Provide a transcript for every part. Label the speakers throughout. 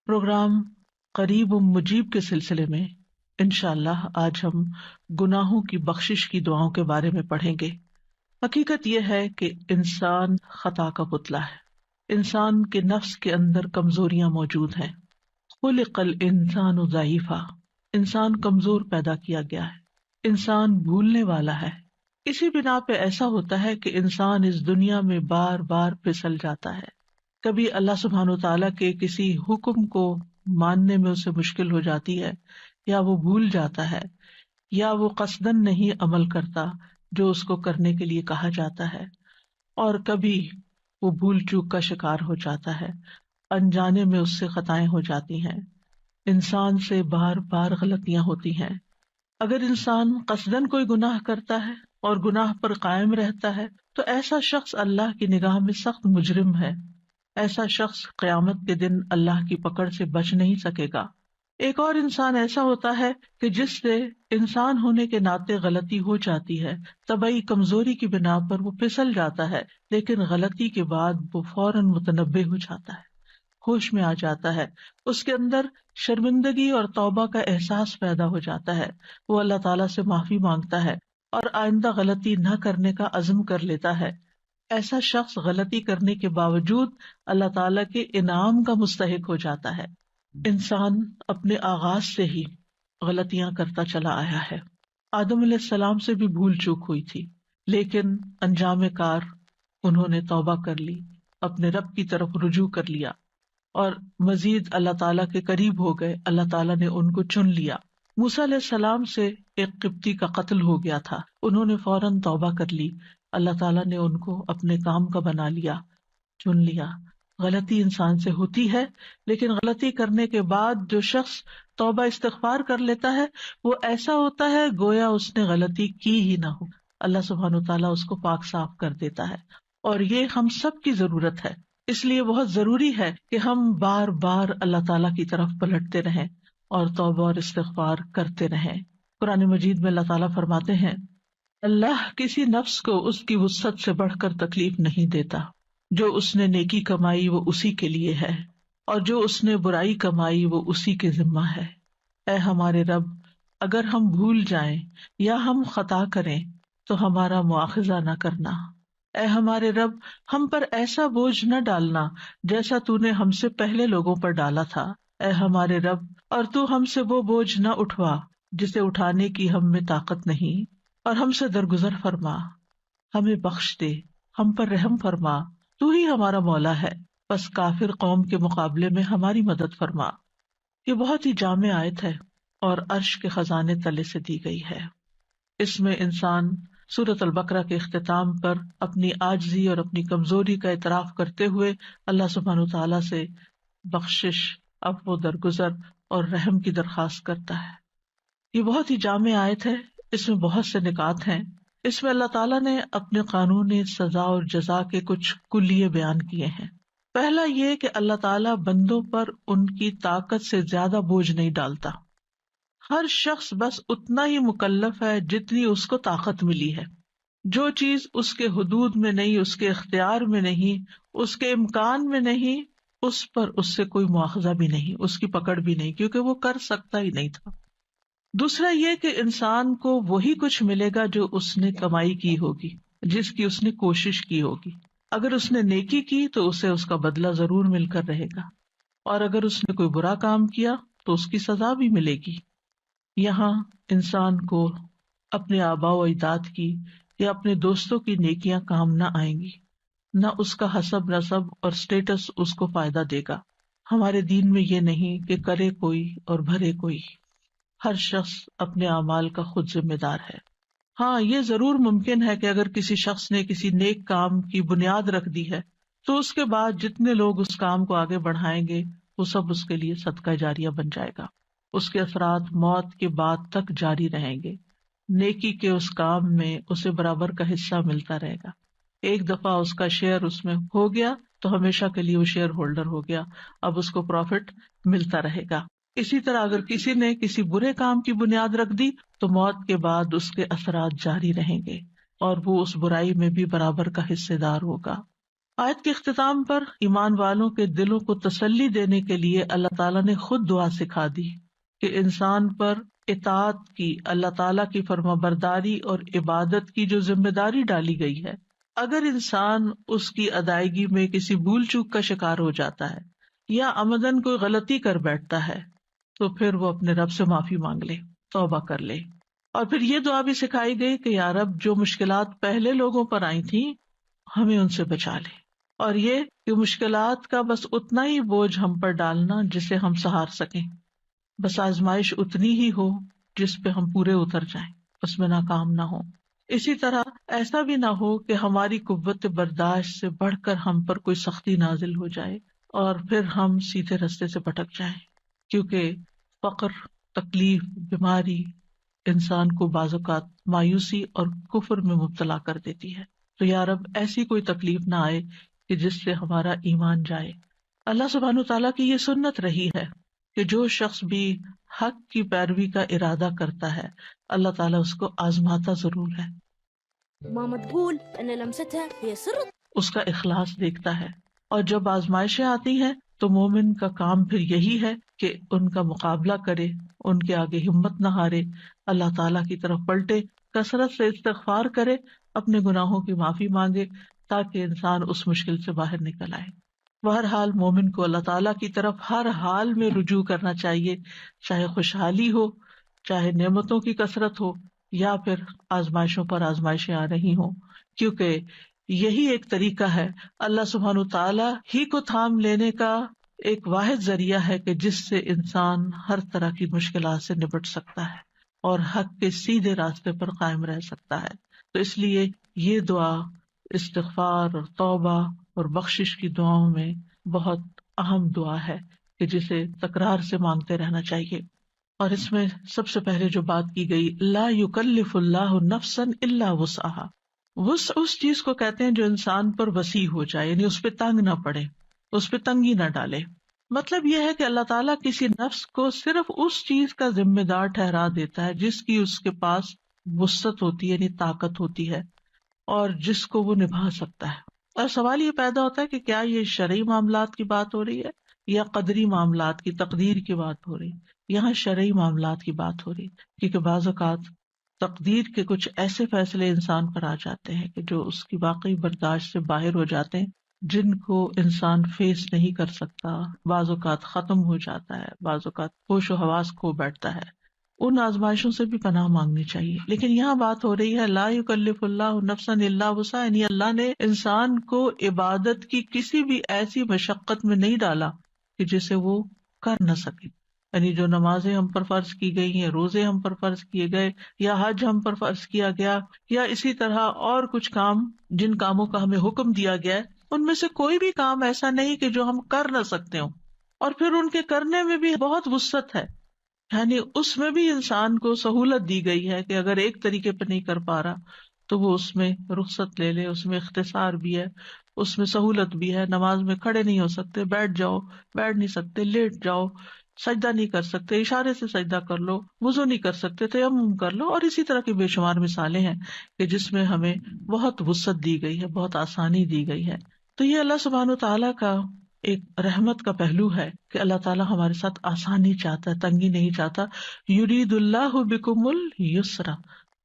Speaker 1: Programme قریب و مجیب کے سلسلے میں انشاءاللہ آج ہم گناہوں کی بخشش کی دعاؤں کے بارے میں پڑھیں گے۔ حقیقت یہ ہے کہ انسان خطا کا پتلا ہے، انسان کے نفس کے اندر کمزوریاں موجود ہیں۔ خلق الانسان ضعیفا، انسان کمزور پیدا کیا گیا ہے، انسان بھولنے والا ہے۔ اسی بنا پہ ایسا ہوتا ہے کہ انسان اس دنیا میں بار بار پھسل جاتا ہے۔ کبھی اللہ سبحانہ وتعالیٰ کے کسی حکم کو ماننے میں اسے مشکل ہو جاتی ہے، یا وہ بھول جاتا ہے، یا وہ قصدن نہیں عمل کرتا جو اس کو کرنے کے لیے کہا جاتا ہے، اور کبھی وہ بھول چوک کا شکار ہو جاتا ہے، انجانے میں اس سے خطائیں ہو جاتی ہیں، انسان سے بار بار غلطیاں ہوتی ہیں۔ اگر انسان قصدن کوئی گناہ کرتا ہے اور گناہ پر قائم رہتا ہے تو ایسا شخص اللہ کی نگاہ میں سخت مجرم ہے۔ ایسا شخص قیامت کے دن اللہ کی پکڑ سے بچ نہیں سکے گا۔ ایک اور انسان ایسا ہوتا ہے کہ جس سے انسان ہونے کے ناطے غلطی ہو جاتی ہے، طبعی کمزوری کی بنا پر وہ پھسل جاتا ہے، لیکن غلطی کے بعد وہ فوراً متنبہ ہو جاتا ہے، ہوش میں آ جاتا ہے، اس کے اندر شرمندگی اور توبہ کا احساس پیدا ہو جاتا ہے، وہ اللہ تعالیٰ سے معافی مانگتا ہے اور آئندہ غلطی نہ کرنے کا عزم کر لیتا ہے۔ ایسا شخص غلطی کرنے کے باوجود اللہ تعالیٰ کے انعام کا مستحق ہو جاتا ہے۔ انسان اپنے آغاز سے ہی غلطیاں کرتا چلا آیا ہے۔ آدم علیہ السلام سے بھی بھول چوک ہوئی تھی، لیکن انجام کار انہوں نے توبہ کر لی، اپنے رب کی طرف رجوع کر لیا اور مزید اللہ تعالیٰ کے قریب ہو گئے۔ اللہ تعالیٰ نے ان کو چن لیا۔ موسیٰ علیہ السلام سے ایک قبطی کا قتل ہو گیا تھا، انہوں نے فوراً توبہ کر لی، اللہ تعالیٰ نے ان کو اپنے کام کا بنا لیا، چن لیا۔ غلطی انسان سے ہوتی ہے، لیکن غلطی کرنے کے بعد جو شخص توبہ استغفار کر لیتا ہے وہ ایسا ہوتا ہے گویا اس نے غلطی کی ہی نہ ہو۔ اللہ سبحانہ وتعالیٰ اس کو پاک صاف کر دیتا ہے، اور یہ ہم سب کی ضرورت ہے۔ اس لیے بہت ضروری ہے کہ ہم بار بار اللہ تعالیٰ کی طرف پلٹتے رہیں اور توبہ اور استغفار کرتے رہیں۔ قرآن مجید میں اللہ تعالیٰ فرماتے ہیں، اللہ کسی نفس کو اس کی وسعت سے بڑھ کر تکلیف نہیں دیتا، جو اس نے نیکی کمائی وہ اسی کے لیے ہے، اور جو اس نے برائی کمائی وہ اسی کے ذمہ ہے۔ اے ہمارے رب، اگر ہم بھول جائیں یا ہم خطا کریں تو ہمارا مواخذہ نہ کرنا۔ اے ہمارے رب، ہم پر ایسا بوجھ نہ ڈالنا جیسا تو نے ہم سے پہلے لوگوں پر ڈالا تھا۔ اے ہمارے رب، اور تو ہم سے وہ بوجھ نہ اٹھوا جسے اٹھانے کی ہم میں طاقت نہیں، اور ہم سے درگزر فرما، ہمیں بخش دے، ہم پر رحم فرما، تو ہی ہمارا مولا ہے، بس کافر قوم کے مقابلے میں ہماری مدد فرما۔ یہ بہت ہی جامع آیت ہے اور عرش کے خزانے تلے سے دی گئی ہے۔ اس میں انسان سورۃ البقرہ کے اختتام پر اپنی عاجزی اور اپنی کمزوری کا اعتراف کرتے ہوئے اللہ سبحانہ تعالیٰ سے بخشش، عفو، درگزر اور رحم کی درخواست کرتا ہے۔ یہ بہت ہی جامع آیت ہے، اس میں بہت سے نکات ہیں۔ اس میں اللہ تعالیٰ نے اپنے قانون سزا اور جزا کے کچھ کلیے بیان کیے ہیں۔ پہلا یہ کہ اللہ تعالیٰ بندوں پر ان کی طاقت سے زیادہ بوجھ نہیں ڈالتا۔ ہر شخص بس اتنا ہی مکلف ہے جتنی اس کو طاقت ملی ہے۔ جو چیز اس کے حدود میں نہیں، اس کے اختیار میں نہیں، اس کے امکان میں نہیں، اس پر اس سے کوئی مواخذہ بھی نہیں، اس کی پکڑ بھی نہیں، کیونکہ وہ کر سکتا ہی نہیں تھا۔ دوسرا یہ کہ انسان کو وہی کچھ ملے گا جو اس نے کمائی کی ہوگی، جس کی اس نے کوشش کی ہوگی۔ اگر اس نے نیکی کی تو اسے اس کا بدلہ ضرور مل کر رہے گا، اور اگر اس نے کوئی برا کام کیا تو اس کی سزا بھی ملے گی۔ یہاں انسان کو اپنے آباء و اجداد کی یا اپنے دوستوں کی نیکیاں کام نہ آئیں گی، نہ اس کا حسب نسب اور سٹیٹس اس کو فائدہ دے گا۔ ہمارے دین میں یہ نہیں کہ کرے کوئی اور بھرے کوئی، ہر شخص اپنے اعمال کا خود ذمہ دار ہے۔ ہاں، یہ ضرور ممکن ہے کہ اگر کسی شخص نے کسی نیک کام کی بنیاد رکھ دی ہے تو اس کے بعد جتنے لوگ اس کام کو آگے بڑھائیں گے وہ سب اس کے لیے صدقہ جاریہ بن جائے گا، اس کے اثرات موت کے بعد تک جاری رہیں گے۔ نیکی کے اس کام میں اسے برابر کا حصہ ملتا رہے گا۔ ایک دفعہ اس کا شیئر اس میں ہو گیا تو ہمیشہ کے لیے وہ شیئر ہولڈر ہو گیا، اب اس کو پروفٹ ملتا رہے گا۔ اسی طرح اگر کسی نے کسی برے کام کی بنیاد رکھ دی تو موت کے بعد اس کے اثرات جاری رہیں گے اور وہ اس برائی میں بھی برابر کا حصے دار ہوگا۔ آیت کے اختتام پر ایمان والوں کے دلوں کو تسلی دینے کے لیے اللہ تعالیٰ نے خود دعا سکھا دی کہ انسان پر اطاعت کی، اللہ تعالیٰ کی فرما برداری اور عبادت کی جو ذمہ داری ڈالی گئی ہے، اگر انسان اس کی ادائیگی میں کسی بھول چوک کا شکار ہو جاتا ہے یا عمدن کوئی غلطی کر بیٹھتا ہے تو پھر وہ اپنے رب سے معافی مانگ لے، توبہ کر لے۔ اور پھر یہ دعا بھی سکھائی گئی کہ یا رب، جو مشکلات پہلے لوگوں پر آئی تھیں ہمیں ان سے بچا لے، اور یہ کہ مشکلات کا بس اتنا ہی بوجھ ہم پر ڈالنا جسے ہم سہار سکیں، بس آزمائش اتنی ہی ہو جس پہ ہم پورے اتر جائیں، اس میں ناکام نہ ہو۔ اسی طرح ایسا بھی نہ ہو کہ ہماری قوت برداشت سے بڑھ کر ہم پر کوئی سختی نازل ہو جائے اور پھر ہم سیدھے رستے سے بھٹک جائیں، کیونکہ فقر، تکلیف، بیماری انسان کو بعض اوقات مایوسی اور کفر میں مبتلا کر دیتی ہے۔ تو یا رب، ایسی کوئی تکلیف نہ آئے کہ جس سے ہمارا ایمان جائے۔ اللہ سبحانہ وتعالیٰ کی یہ سنت رہی ہے کہ جو شخص بھی حق کی پیروی کا ارادہ کرتا ہے اللہ تعالیٰ اس کو آزماتا ضرور ہے،
Speaker 2: ماما تقول ان لمستها هي سر
Speaker 1: اس کا اخلاص دیکھتا ہے، اور جب آزمائشیں آتی ہیں تو مومن کا کام پھر یہی ہے کہ ان کا مقابلہ کرے، ان کے آگے ہمت نہ ہارے، اللہ تعالیٰ کی طرف پلٹے، کثرت سے استغفار کرے، اپنے گناہوں کی معافی مانگے تاکہ انسان اس مشکل سے باہر نکل آئے۔ بہرحال مومن کو اللہ تعالیٰ کی طرف ہر حال میں رجوع کرنا چاہیے، چاہے خوشحالی ہو، چاہے نعمتوں کی کثرت ہو، یا پھر آزمائشوں پر آزمائشیں آ رہی ہوں، کیونکہ یہی ایک طریقہ ہے، اللہ سبحانہ تعالیٰ ہی کو تھام لینے کا ایک واحد ذریعہ ہے کہ جس سے انسان ہر طرح کی مشکلات سے نپٹ سکتا ہے اور حق کے سیدھے راستے پر قائم رہ سکتا ہے۔ تو اس لیے یہ دعا استغفار اور توبہ اور بخشش کی دعاؤں میں بہت اہم دعا ہے کہ جسے تکرار سے مانگتے رہنا چاہیے۔ اور اس میں سب سے پہلے جو بات کی گئی، لا یکلف اللہ نفسا الا وسعها، وسع اس چیز کو کہتے ہیں جو انسان پر وسیع ہو جائے، یعنی اس پہ تنگ نہ پڑے، اس پہ تنگی نہ ڈالے۔ مطلب یہ ہے کہ اللہ تعالیٰ کسی نفس کو صرف اس چیز کا ذمہ دار ٹھہرا دیتا ہے جس کی اس کے پاس وسعت ہوتی ہے، یعنی طاقت ہوتی ہے، اور جس کو وہ نبھا سکتا ہے۔ اور سوال یہ پیدا ہوتا ہے کہ کیا یہ شرعی معاملات کی بات ہو رہی ہے یا قدری معاملات کی، تقدیر کی بات ہو رہی؟ یہاں شرعی معاملات کی بات ہو رہی، کیونکہ بعض اوقات تقدیر کے کچھ ایسے فیصلے انسان پر آ جاتے ہیں کہ جو اس کی واقعی برداشت سے باہر ہو جاتے ہیں، جن کو انسان فیس نہیں کر سکتا، بعض اوقات ختم ہو جاتا ہے، بعض اوقات ہوش و حواس کھو بیٹھتا ہے۔ ان آزمائشوں سے بھی پناہ مانگنی چاہیے، لیکن یہاں بات ہو رہی ہے لا یکلف اللہ نفسا الا وسعها، یعنی اللہ نے انسان کو عبادت کی کسی بھی ایسی مشقت میں نہیں ڈالا کہ جسے وہ کر نہ سکے۔ یعنی جو نمازیں ہم پر فرض کی گئی ہیں، روزے ہم پر فرض کیے گئے، یا حج ہم پر فرض کیا گیا، یا اسی طرح اور کچھ کام جن کاموں کا ہمیں حکم دیا گیا ہے، ان میں سے کوئی بھی کام ایسا نہیں کہ جو ہم کر نہ سکتے ہوں، اور پھر ان کے کرنے میں بھی بہت وسعت ہے، یعنی اس میں بھی انسان کو سہولت دی گئی ہے کہ اگر ایک طریقے پہ نہیں کر پا رہا تو وہ اس میں رخصت لے لے، اس میں اختصار بھی ہے، اس میں سہولت بھی ہے۔ نماز میں کھڑے نہیں ہو سکتے، بیٹھ جاؤ، بیٹھ نہیں سکتے لیٹ جاؤ، سجدہ نہیں کر سکتے اشارے سے سجدہ کر لو، وضو نہیں کر سکتے تیمم کر لو، اور اسی طرح کی بے شمار مثالیں ہیں کہ جس میں ہمیں بہت وسعت دی گئی ہے، بہت آسانی دی گئی ہے۔ تو یہ اللہ سبحانہ تعالیٰ کا ایک رحمت کا پہلو ہے کہ اللہ تعالیٰ ہمارے ساتھ آسانی چاہتا ہے، تنگی نہیں چاہتا۔ یرید اللہ بکم الیسر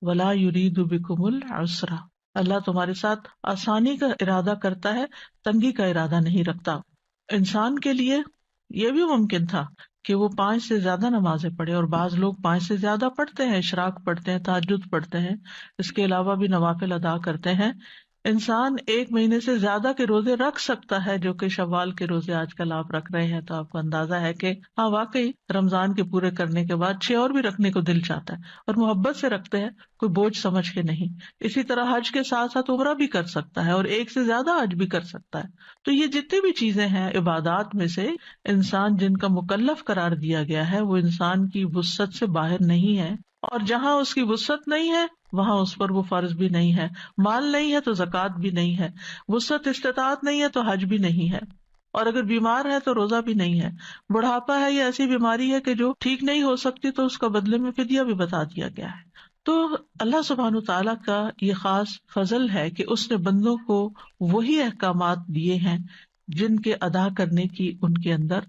Speaker 1: ولا یرید بکم العسر، اللہ تمہارے ساتھ آسانی کا ارادہ کرتا ہے، تنگی کا ارادہ نہیں رکھتا۔ انسان کے لیے یہ بھی ممکن تھا کہ وہ 5 سے زیادہ نمازیں پڑھے، اور بعض لوگ 5 سے زیادہ پڑھتے ہیں، اشراق پڑھتے ہیں، تہجد پڑھتے ہیں، اس کے علاوہ بھی نوافل ادا کرتے ہیں۔ انسان 1 مہینے سے زیادہ کے روزے رکھ سکتا ہے، جو کہ شوال کے روزے آج کل آپ رکھ رہے ہیں، تو آپ کو اندازہ ہے کہ ہاں واقعی رمضان کے پورے کرنے کے بعد 6 اور بھی رکھنے کو دل چاہتا ہے، اور محبت سے رکھتے ہیں، کوئی بوجھ سمجھ کے نہیں۔ اسی طرح حج کے ساتھ ساتھ عمرہ بھی کر سکتا ہے، اور 1 سے زیادہ حج بھی کر سکتا ہے۔ تو یہ جتنی بھی چیزیں ہیں عبادات میں سے، انسان جن کا مکلف قرار دیا گیا ہے وہ انسان کی وسعت سے باہر نہیں ہے، اور جہاں اس کی وسعت نہیں ہے وہاں اس پر وہ فرض بھی نہیں ہے۔ مال نہیں ہے تو زکوٰۃ بھی نہیں ہے، وسعت استطاعت نہیں ہے تو حج بھی نہیں ہے، اور اگر بیمار ہے تو روزہ بھی نہیں ہے، بڑھاپا ہے یا ایسی بیماری ہے کہ جو ٹھیک نہیں ہو سکتی تو اس کا بدلے میں فدیہ بھی بتا دیا گیا ہے۔ تو اللہ سبحانہ تعالیٰ کا یہ خاص فضل ہے کہ اس نے بندوں کو وہی احکامات دیے ہیں جن کے ادا کرنے کی ان کے اندر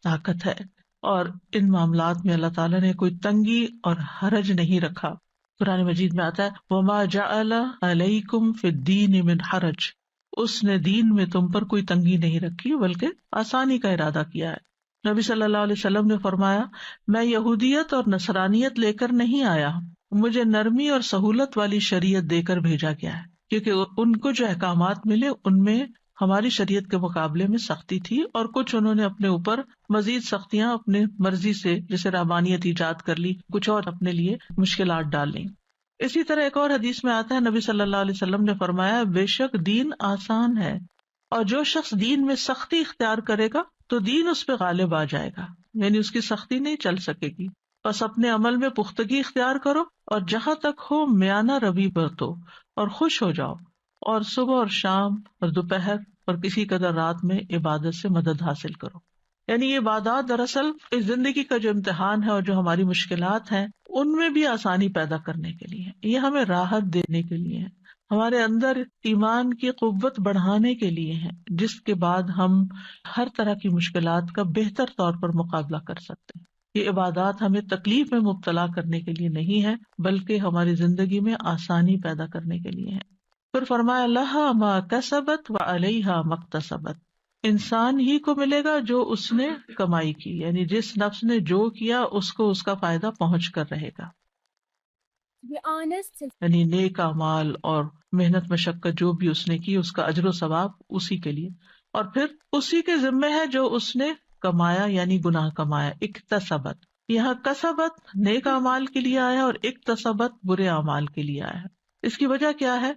Speaker 1: طاقت ہے، اور ان معاملات میں اللہ تعالیٰ نے کوئی تنگی اور حرج نہیں رکھا۔ قرآن مجید میں آتا ہے وَمَا جَعَلَ عَلَيْكُمْ فِي الدِّينِ مِنْ حَرَجٍ، اس نے دین میں تم پر کوئی تنگی نہیں رکھی بلکہ آسانی کا ارادہ کیا ہے۔ نبی صلی اللہ علیہ وسلم نے فرمایا میں یہودیت اور نصرانیت لے کر نہیں آیا، مجھے نرمی اور سہولت والی شریعت دے کر بھیجا گیا ہے، کیونکہ ان کو جو احکامات ملے ان میں ہماری شریعت کے مقابلے میں سختی تھی، اور کچھ انہوں نے اپنے اوپر مزید سختیاں اپنے مرضی سے جیسے رحمانیت ایجاد کر لی، کچھ اور اپنے لیے مشکلات ڈال لیں۔ اسی طرح ایک اور حدیث میں آتا ہے نبی صلی اللہ علیہ وسلم نے فرمایا بے شک دین آسان ہے، اور جو شخص دین میں سختی اختیار کرے گا تو دین اس پہ غالب آ جائے گا، یعنی اس کی سختی نہیں چل سکے گی۔ بس اپنے عمل میں پختگی اختیار کرو، اور جہاں تک ہو میانہ روی برتو، اور خوش ہو جاؤ، اور صبح اور شام اور دوپہر اور کسی قدر رات میں عبادت سے مدد حاصل کرو۔ یعنی یہ عبادات دراصل اس زندگی کا جو امتحان ہے اور جو ہماری مشکلات ہیں ان میں بھی آسانی پیدا کرنے کے لیے، یہ ہمیں راحت دینے کے لیے ہے، ہمارے اندر ایمان کی قوت بڑھانے کے لیے ہے، جس کے بعد ہم ہر طرح کی مشکلات کا بہتر طور پر مقابلہ کر سکتے ہیں۔ یہ عبادات ہمیں تکلیف میں مبتلا کرنے کے لیے نہیں ہے بلکہ ہماری زندگی میں آسانی پیدا کرنے کے لیے ہے۔ پھر فرمایا لہا ما کسبت وعلیہا ما اکتسبت، انسان ہی کو ملے گا جو اس نے کمائی کی، یعنی جس نفس نے جو کیا اس کو اس کا فائدہ پہنچ کر رہے گا،
Speaker 2: To be honest,
Speaker 1: یعنی نیک اعمال اور محنت مشقت جو بھی اس نے کی اس کا اجر و ثواب اسی کے لیے، اور پھر اسی کے ذمے ہے جو اس نے کمایا یعنی گناہ کمایا۔ اکتسبت، یہاں کسبت نیک اعمال کے لیے آیا اور اکتسبت برے اعمال کے لیے آیا ہے۔ اس کی وجہ کیا ہے؟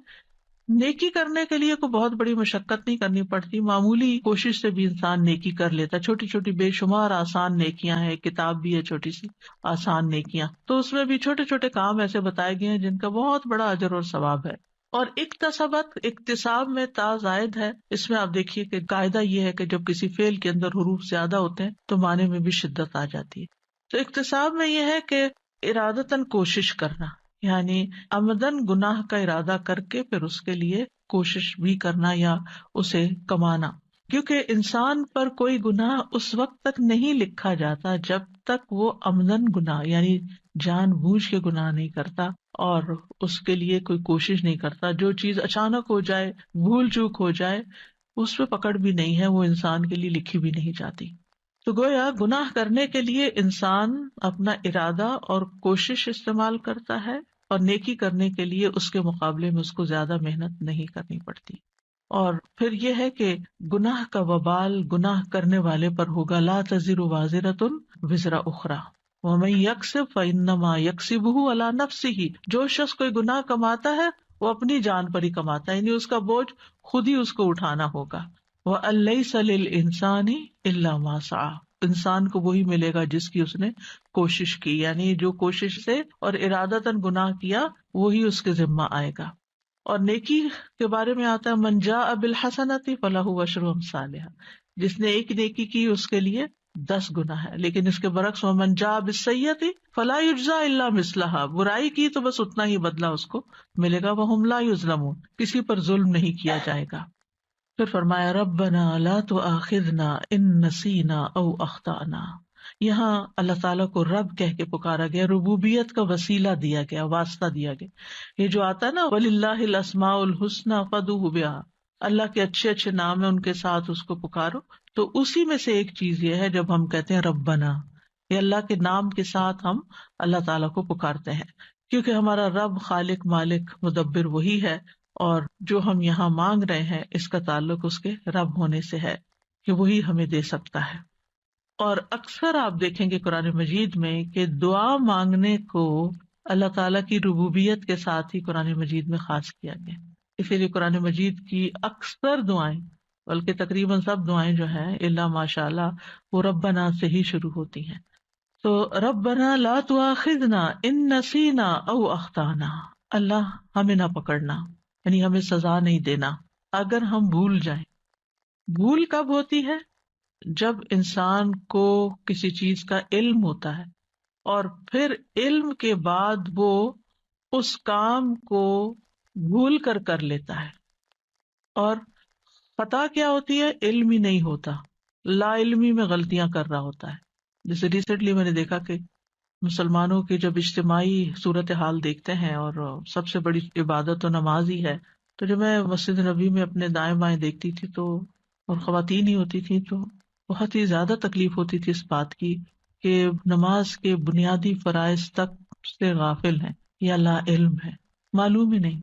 Speaker 1: نیکی کرنے کے لیے کوئی بہت بڑی مشقت نہیں کرنی پڑتی، معمولی کوشش سے بھی انسان نیکی کر لیتا ہے، چھوٹی چھوٹی بے شمار آسان نیکیاں ہیں، کتاب بھی ہے چھوٹی سی آسان نیکیاں، تو اس میں بھی چھوٹے چھوٹے کام ایسے بتائے گئے ہیں جن کا بہت بڑا اجر اور ثواب ہے۔ اور اکتسبت، اکتساب میں تا زائد ہے، اس میں آپ دیکھیے کہ قاعدہ یہ ہے کہ جب کسی فعل کے اندر حروف زیادہ ہوتے ہیں تو معنی میں بھی شدت آ جاتی ہے۔ تو اکتساب میں یہ ہے کہ ارادتاً کوشش کرنا، یعنی عمدن گناہ کا ارادہ کر کے پھر اس کے لیے کوشش بھی کرنا یا اسے کمانا، کیونکہ انسان پر کوئی گناہ اس وقت تک نہیں لکھا جاتا جب تک وہ عمدن گناہ یعنی جان بوجھ کے گناہ نہیں کرتا اور اس کے لیے کوئی کوشش نہیں کرتا۔ جو چیز اچانک ہو جائے، بھول چوک ہو جائے، اس پہ پکڑ بھی نہیں ہے، وہ انسان کے لیے لکھی بھی نہیں جاتی۔ تو گویا گناہ کرنے کے لیے انسان اپنا ارادہ اور کوشش استعمال کرتا ہے، اور نیکی کرنے کے لیے اس کے مقابلے میں اس کو زیادہ محنت نہیں کرنی پڑتی۔ اور پھر یہ ہے کہ گناہ کا وبال گناہ کرنے والے پر ہوگا، لا تزر وازرۃ وزر اخرى ومن یکسب فانما یکسبہ علی نفسہ، جو شخص کوئی گناہ کماتا ہے وہ اپنی جان پر ہی کماتا ہے، یعنی اس کا بوجھ خود ہی اس کو اٹھانا ہوگا۔ وَأَن لَيْسَ لِلْإِنسَانِ إِلَّا مَا سَعَى، انسان کو وہی ملے گا جس کی اس نے کوشش کی، یعنی جو کوشش سے اور ارادتاً گناہ کیا وہی اس کے ذمہ آئے گا۔ اور نیکی کے بارے میں آتا ہے من جاء بالحسنۃ فلہ عشر امثالھا، جس نے ایک نیکی کی اس کے لیے 10 گناہ ہے، لیکن اس کے برعکس ومن جاء بالسیئۃ فلا یجزی الا مثلھا، برائی کی تو بس اتنا ہی بدلہ اس کو ملے گا، وہم لا یظلمون، کسی پر ظلم نہیں کیا جائے گا۔ پھر فرمایا ربنا لا تؤاخذنا ان نسینا او اخطانا، یہاں اللہ تعالیٰ کو رب کہہ کے پکارا گیا، ربوبیت کا وسیلہ دیا گیا، واسطہ دیا گیا۔ یہ جو آتا ہے نا وَلِلَّهِ الْأَسْمَاءُ الْحُسْنَى فَادْعُوهُ بِهَا، اللہ کے اچھے اچھے نام ہیں ان کے ساتھ اس کو پکارو، تو اسی میں سے ایک چیز یہ ہے جب ہم کہتے ہیں ربنا، یہ اللہ کے نام کے ساتھ ہم اللہ تعالیٰ کو پکارتے ہیں، کیونکہ ہمارا رب خالق مالک مدبر وہی ہے، اور جو ہم یہاں مانگ رہے ہیں اس کا تعلق اس کے رب ہونے سے ہے کہ وہی ہمیں دے سکتا ہے۔ اور اکثر آپ دیکھیں گے قرآن مجید میں کہ دعا مانگنے کو اللہ تعالیٰ کی ربوبیت کے ساتھ ہی قرآن مجید میں خاص کیا گیا، اسی لیے قرآن مجید کی اکثر دعائیں بلکہ تقریباً سب دعائیں جو ہیں الا ماشاء اللہ وہ ربنا سے ہی شروع ہوتی ہیں۔ تو ربنا لا تؤاخذنا ان نسینا او اخطانا، اللہ ہمیں نہ پکڑنا، یعنی ہمیں سزا نہیں دینا اگر ہم بھول جائیں۔ بھول کب ہوتی ہے؟ جب انسان کو کسی چیز کا علم ہوتا ہے اور پھر علم کے بعد وہ اس کام کو بھول کر لیتا ہے. اور خطا کیا ہوتی ہے؟ علم ہی نہیں ہوتا، لا علمی میں غلطیاں کر رہا ہوتا ہے. جیسے ریسنٹلی میں نے دیکھا کہ مسلمانوں کی جب اجتماعی صورتحال دیکھتے ہیں، اور سب سے بڑی عبادت تو نماز ہی ہے، تو جب میں مسجد نبی میں اپنے دائیں بائیں دیکھتی تھی تو، اور خواتین ہی ہوتی تھی، تو بہت ہی زیادہ تکلیف ہوتی تھی اس بات کی کہ نماز کے بنیادی فرائض تک سے غافل ہیں یا لا علم ہے، معلوم ہی نہیں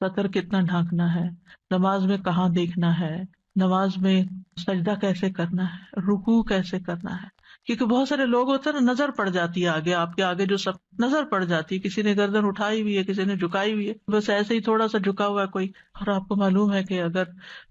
Speaker 1: سطر کتنا ڈھانکنا ہے، نماز میں کہاں دیکھنا ہے، نماز میں سجدہ کیسے کرنا ہے، رکوع کیسے کرنا ہے. کیونکہ بہت سارے لوگ ہوتے ہیں نا، نظر پڑ جاتی ہے آگے، آپ کے آگے جو سب نظر پڑ جاتی ہے، کسی نے گردن اٹھائی ہوئی ہے، کسی نے جھکائی ہوئی ہے، بس ایسے ہی تھوڑا سا جھکا ہوا ہے کوئی، اور آپ کو معلوم ہے کہ اگر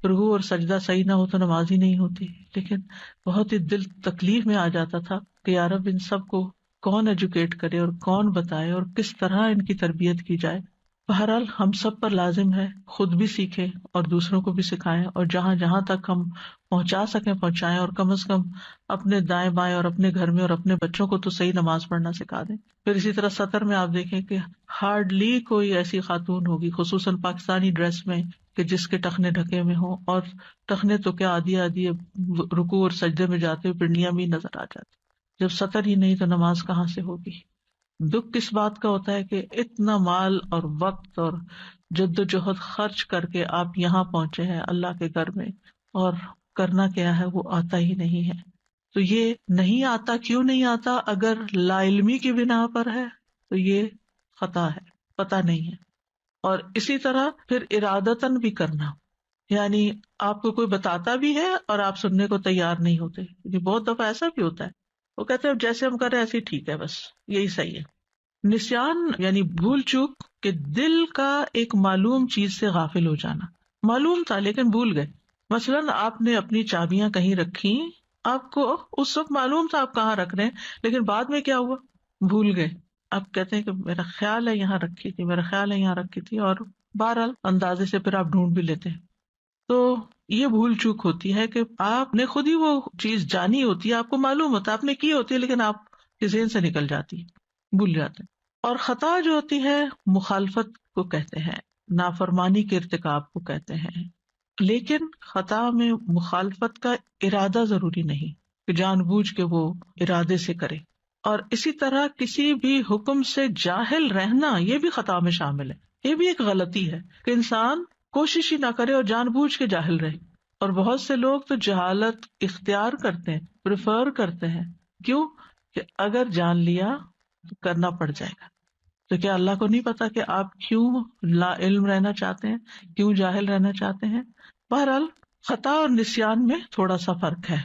Speaker 1: رکوع اور سجدہ صحیح نہ ہو تو نماز ہی نہیں ہوتی. لیکن بہت ہی دل تکلیف میں آ جاتا تھا کہ یا رب ان سب کو کون ایجوکیٹ کرے اور کون بتائے اور کس طرح ان کی تربیت کی جائے. بہرحال ہم سب پر لازم ہے خود بھی سیکھیں اور دوسروں کو بھی سکھائیں، اور جہاں جہاں تک ہم پہنچا سکیں پہنچائیں، اور کم از کم اپنے دائیں بائیں اور اپنے گھر میں اور اپنے بچوں کو تو صحیح نماز پڑھنا سکھا دیں. پھر اسی طرح سطر میں آپ دیکھیں کہ ہارڈلی کوئی ایسی خاتون ہوگی، خصوصاً پاکستانی ڈریس میں، کہ جس کے ٹخنے ڈھکے میں ہوں، اور ٹخنے تو کیا آدھی آدھی رکوع اور سجدے میں جاتے ہوئے پنڈلیاں بھی نظر آ جاتی. جب سطر ہی نہیں تو نماز کہاں سے ہوگی؟ دکھ کس بات کا ہوتا ہے کہ اتنا مال اور وقت اور جد و جہد خرچ کر کے آپ یہاں پہنچے ہیں اللہ کے گھر میں، اور کرنا کیا ہے وہ آتا ہی نہیں ہے. تو یہ نہیں آتا، کیوں نہیں آتا؟ اگر لا علمی کی بنا پر ہے تو یہ خطا ہے، پتہ نہیں ہے. اور اسی طرح پھر ارادتاً بھی کرنا، یعنی آپ کو کوئی بتاتا بھی ہے اور آپ سننے کو تیار نہیں ہوتے. بہت دفعہ ایسا بھی ہوتا ہے، وہ کہتے ہیں جیسے ہم کر رہے ہیں ایسے ہی ٹھیک ہے، بس یہی صحیح ہے. نسیان یعنی بھول چوک کہ دل کا ایک معلوم چیز سے غافل ہو جانا. معلوم تھا لیکن بھول گئے. مثلاً آپ نے اپنی چابیاں کہیں رکھی، آپ کو اس وقت معلوم تھا آپ کہاں رکھ رہے ہیں، لیکن بعد میں کیا ہوا؟ بھول گئے. آپ کہتے ہیں کہ میرا خیال ہے یہاں رکھی تھی، میرا خیال ہے یہاں رکھی تھی، اور بہرحال اندازے سے پھر آپ ڈھونڈ بھی لیتے ہیں. تو یہ بھول چوک ہوتی ہے کہ آپ نے خود ہی وہ چیز جانی ہوتی ہے، آپ کو معلوم ہوتا ہے آپ نے کی ہوتی ہے، لیکن آپ کے ذہن سے نکل جاتی ہے، بھول جاتے ہیں. اور خطا جو ہوتی ہے مخالفت کو کہتے ہیں، نافرمانی کے ارتکاب کو کہتے ہیں. لیکن خطا میں مخالفت کا ارادہ ضروری نہیں کہ جان بوجھ کے وہ ارادے سے کرے. اور اسی طرح کسی بھی حکم سے جاہل رہنا یہ بھی خطا میں شامل ہے. یہ بھی ایک غلطی ہے کہ انسان کوشش ہی نہ کرے اور جان بوجھ کے جاہل رہے. اور بہت سے لوگ تو جہالت اختیار کرتے ہیں، پریفر کرتے ہیں. کیوں؟ کہ اگر جان لیا تو کرنا پڑ جائے گا. تو کیا اللہ کو نہیں پتا کہ آپ کیوں لا علم رہنا چاہتے ہیں، کیوں جاہل رہنا چاہتے ہیں؟ بہرحال خطا اور نسیان میں تھوڑا سا فرق ہے.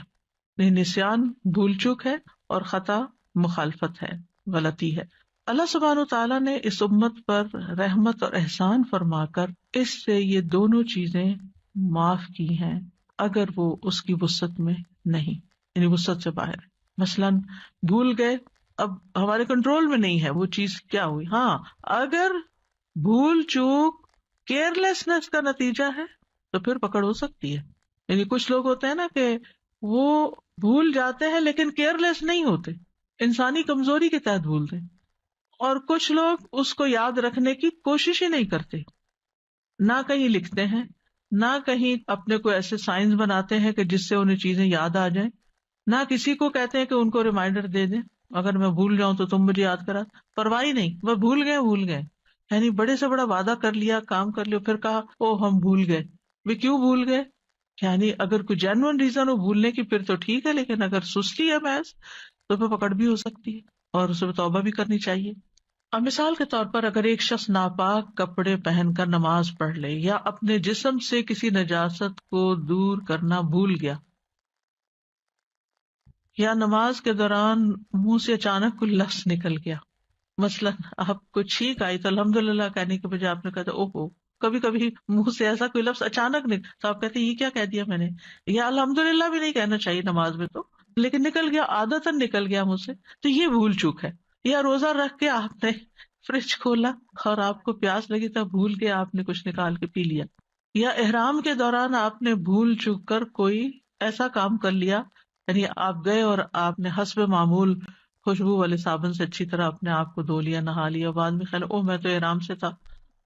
Speaker 1: نسیان بھول چوک ہے اور خطا مخالفت ہے، غلطی ہے. اللہ سبحانہ وتعالیٰ نے اس امت پر رحمت اور احسان فرما کر اس سے یہ دونوں چیزیں معاف کی ہیں اگر وہ اس کی وسعت میں نہیں، یعنی وسعت سے باہر. مثلاً بھول گئے، اب ہمارے کنٹرول میں نہیں ہے وہ چیز کیا ہوئی. ہاں اگر بھول چوک کیئرلیسنس کا نتیجہ ہے تو پھر پکڑ ہو سکتی ہے. یعنی کچھ لوگ ہوتے ہیں نا کہ وہ بھول جاتے ہیں لیکن کیئرلیس نہیں ہوتے، انسانی کمزوری کے تحت بھولتے ہیں. اور کچھ لوگ اس کو یاد رکھنے کی کوشش ہی نہیں کرتے، نہ کہیں لکھتے ہیں، نہ کہیں اپنے کو ایسے سائنس بناتے ہیں کہ جس سے انہیں چیزیں یاد آ جائیں، نہ کسی کو کہتے ہیں کہ ان کو ریمائنڈر دے دیں، اگر میں بھول جاؤں تو تم مجھے یاد کرا. پرواہ ہی نہیں، وہ بھول گئے. یعنی بڑے سے بڑا وعدہ کر لیا، کام کر لیا، پھر کہا او ہم بھول گئے. وہ کیوں بھول گئے؟ یعنی اگر کوئی جینوئن ریزن ہو بھولنے کی پھر تو ٹھیک ہے، لیکن اگر سستی ہے محض تو پھر پکڑ بھی ہو سکتی ہے اور اسے توبہ بھی کرنی چاہیے. اب مثال کے طور پر اگر ایک شخص ناپاک کپڑے پہن کر نماز پڑھ لے یا اپنے جسم سے کسی نجاست کو دور کرنا بھول گیا، یا نماز کے دوران منہ سے اچانک کوئی لفظ نکل گیا، مثلاً آپ کو چھینک آئی تو الحمدللہ کہنے کے بجائے آپ نے کہا او ہو. کبھی کبھی منہ سے ایسا کوئی لفظ اچانک نکل تو آپ کہتے ہیں یہ کیا کہہ دیا میں نے، یا الحمدللہ بھی نہیں کہنا چاہیے نماز میں تو، لیکن نکل گیا، عادتاً نکل گیا منہ سے، تو یہ بھول چوک ہے. یا روزہ رکھ کے آپ نے فریج کھولا اور آپ کو پیاس لگی تو بھول کے آپ نے کچھ نکال کے پی لیا. یا احرام کے دوران آپ نے بھول چوک کر کوئی ایسا کام کر لیا، یعنی آپ گئے اور آپ نے حسب معمول خوشبو والے صابن سے اچھی طرح اپنے آپ کو دھو لیا، نہا لیا، بعد میں خیال او میں تو احرام سے تھا،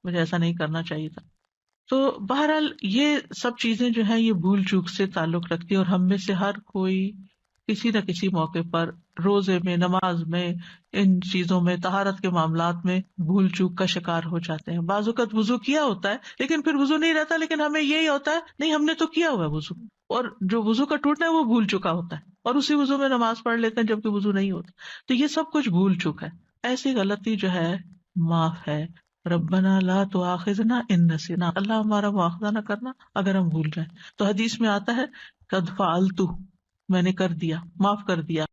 Speaker 1: مجھے ایسا نہیں کرنا چاہیے تھا۔ تو بہرحال یہ سب چیزیں جو ہیں یہ بھول چوک سے تعلق رکھتی ہے، اور ہم میں سے ہر کوئی کسی نہ کسی موقع پر روزے میں، نماز میں، ان چیزوں میں، طہارت کے معاملات میں بھول چوک کا شکار ہو جاتے ہیں۔ بعض اوقات وضو کیا ہوتا ہے لیکن پھر وضو نہیں رہتا، لیکن ہمیں یہی ہوتا ہے نہیں ہم نے تو کیا ہوا ہے وضو، اور جو وضو کا ٹوٹنا ہے وہ بھول چکا ہوتا ہے، اور اسی وضو میں نماز پڑھ لیتے ہیں جبکہ وضو نہیں ہوتا۔ تو یہ سب کچھ بھول چک ہے۔ ایسی غلطی جو ہے معاف ہے۔ ربنا لا تؤاخذنا ان نسینا، اللہ ہمارا مواخذہ نہ کرنا اگر ہم بھول جائیں۔ تو حدیث میں آتا ہے قد فعلت، میں نے کر دیا، معاف کر دیا۔